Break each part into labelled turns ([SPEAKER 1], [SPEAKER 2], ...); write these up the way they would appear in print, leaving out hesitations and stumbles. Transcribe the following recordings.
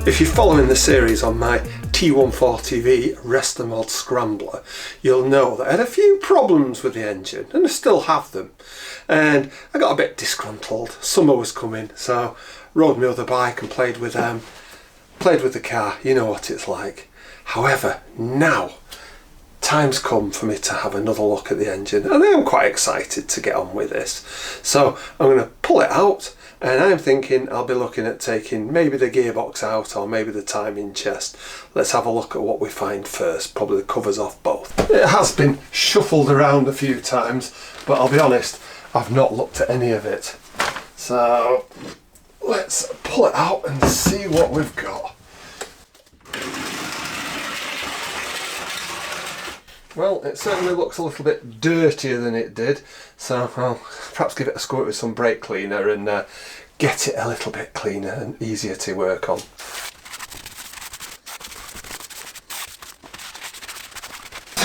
[SPEAKER 1] If you're following the series on my T140V Resto Mod Scrambler, you'll know that I had a few problems with the engine, and I still have them. And I got a bit disgruntled. Summer was coming, so rode my other bike and played with the car. You know what it's like. However, now time's come for me to have another look at the engine, and I am quite excited to get on with this. So I'm going to pull it out, and I'm thinking I'll be looking at taking maybe the gearbox out or maybe the timing chest. Let's have a look at what we find first. Probably the covers off both. It has been shuffled around a few times, but I'll be honest, I've not looked at any of it. So let's pull it out and see what we've got. Well, it certainly looks a little bit dirtier than it did, so I'll perhaps give it a squirt with some brake cleaner and get it a little bit cleaner and easier to work on.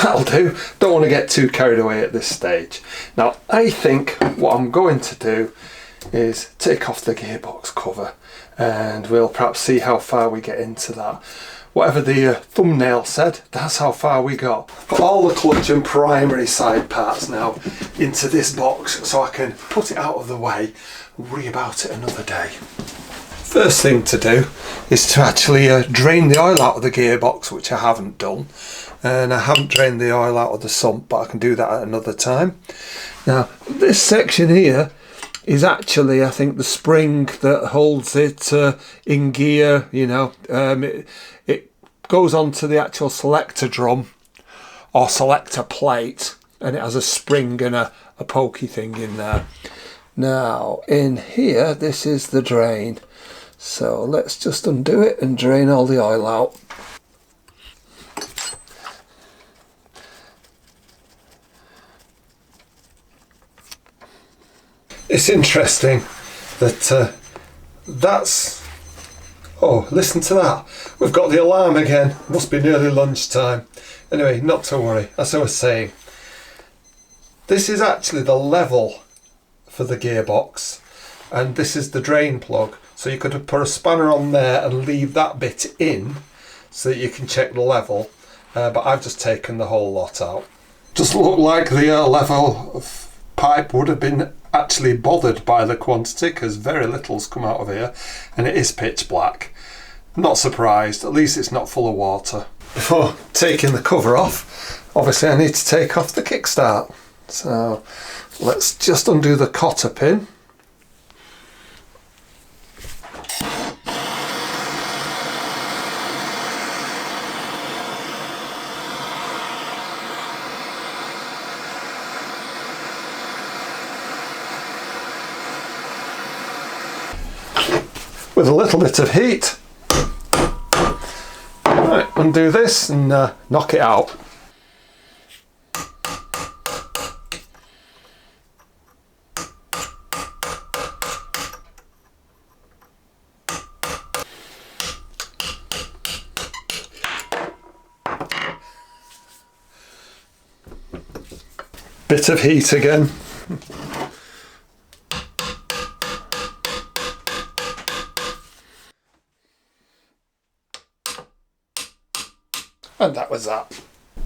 [SPEAKER 1] That'll do. Don't want to get too carried away at this stage. Now, I think what I'm going to do is take off the gearbox cover, and we'll perhaps see how far we get into that. Whatever the thumbnail said, that's how far we got. Put all the clutch and primary side parts now into this box so I can put it out of the way and worry about it another day. First thing to do is to actually drain the oil out of the gearbox, which I haven't done. And I haven't drained the oil out of the sump, but I can do that at another time. Now, this section here is actually, I think, the spring that holds it in gear, you know. It goes onto the actual selector drum or selector plate, and it has a spring and a pokey thing in there. Now, in here, this is the drain. So let's just undo it and drain all the oil out. It's interesting that oh, listen to that. We've got the alarm again. Must be nearly lunchtime. Anyway, not to worry. As I was saying, this is actually the level for the gearbox, and this is the drain plug. So you could have put a spanner on there and leave that bit in so that you can check the level. But I've just taken the whole lot out. Just look like the level of pipe would have been actually bothered by the quantity, because very little's come out of here and it is pitch black. I'm not surprised, at least it's not full of water. Before taking the cover off, obviously I need to take off the kickstart. So let's just undo the cotter pin. With a little bit of heat. Right, undo this and knock it out. Bit of heat again. And that was that.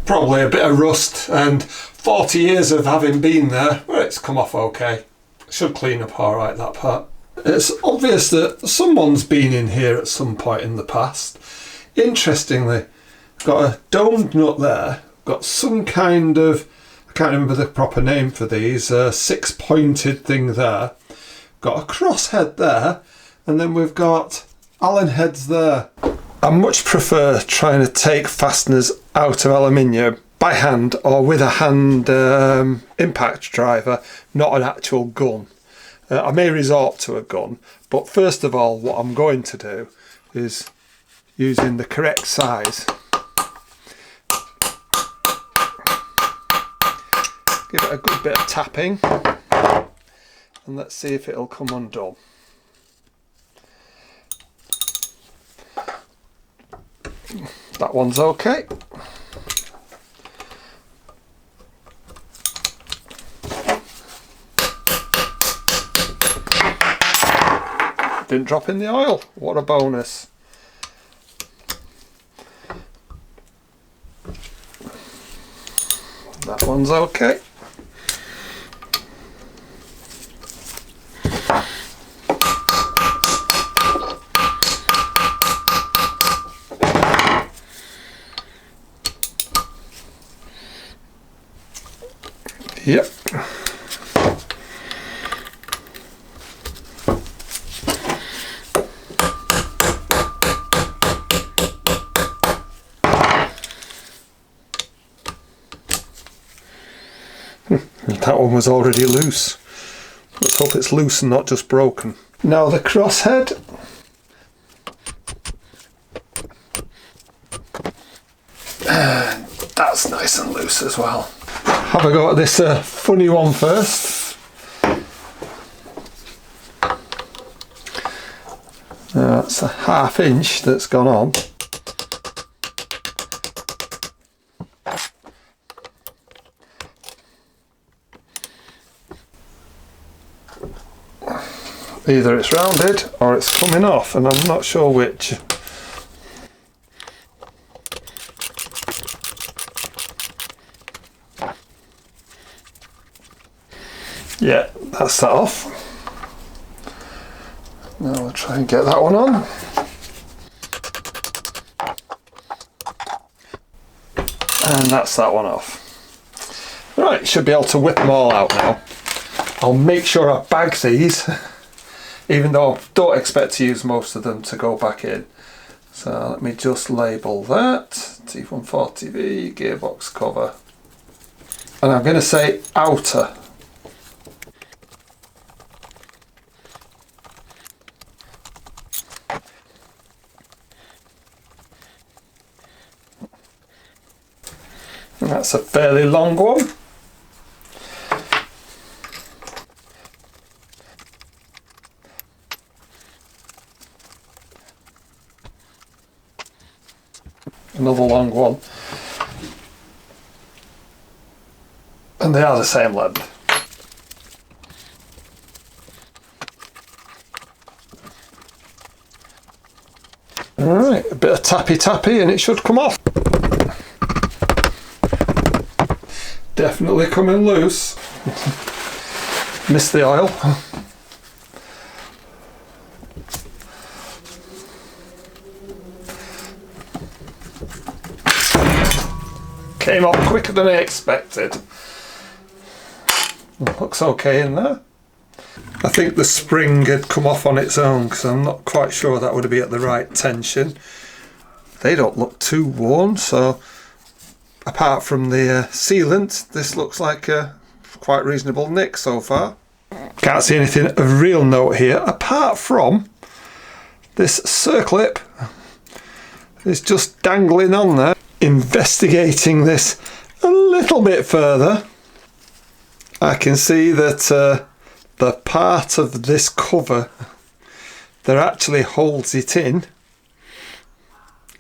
[SPEAKER 1] Probably a bit of rust, and 40 years of having been there, well, it's come off okay. Should clean up alright, that part. It's obvious that someone's been in here at some point in the past. Interestingly, got a domed nut there, got some kind of, I can't remember the proper name for these, six-pointed thing there. Got a cross head there, and then we've got Allen heads there. I much prefer trying to take fasteners out of aluminium by hand or with a hand impact driver, not an actual gun. I may resort to a gun, but first of all what I'm going to do is, using the correct size, give it a good bit of tapping, and let's see if it'll come undone. That one's okay. Didn't drop in the oil. What a bonus. that one's okay. Yep. That one was already loose. Let's hope it's loose and not just broken. Now the crosshead. And that's nice and loose as well. Have a go at this funny one first. That's a 1/2 inch that's gone on. Either it's rounded or it's coming off, and I'm not sure which. Yeah, that's that off. Now we'll try and get that one on. And that's that one off. Right, should be able to whip them all out now. I'll make sure I bag these, even though I don't expect to use most of them to go back in. So let me just label that T140V gearbox cover. And I'm going to say outer. And that's a fairly long one. Another long one. And they are the same length. Alright, a bit of tappy and it should come off. Definitely coming loose. Missed the oil. Came off quicker than I expected. Looks okay in there. I think the spring had come off on its own because I'm not quite sure that would be at the right tension. They don't look too worn, so apart from the sealant, this looks like a quite reasonable nick so far. Can't see anything of real note here apart from this circlip is just dangling on there. Investigating this a little bit further, I can see that the part of this cover that actually holds it in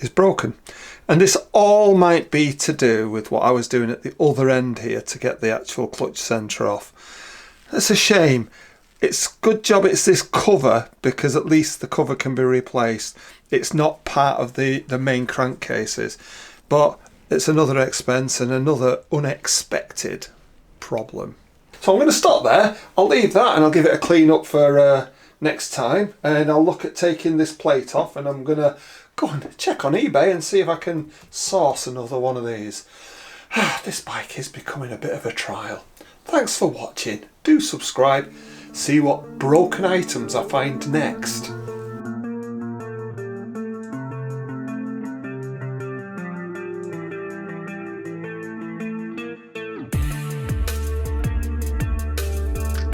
[SPEAKER 1] is broken. And this all might be to do with what I was doing at the other end here to get the actual clutch centre off. That's a shame. It's a good job it's this cover, because at least the cover can be replaced. It's not part of the main crankcases, but it's another expense and another unexpected problem. So I'm going to stop there. I'll leave that and I'll give it a clean up for next time, and I'll look at taking this plate off, and I'm going to go and check on eBay and see if I can source another one of these. This bike is becoming a bit of a trial. Thanks for watching. Do subscribe. See what broken items I find next.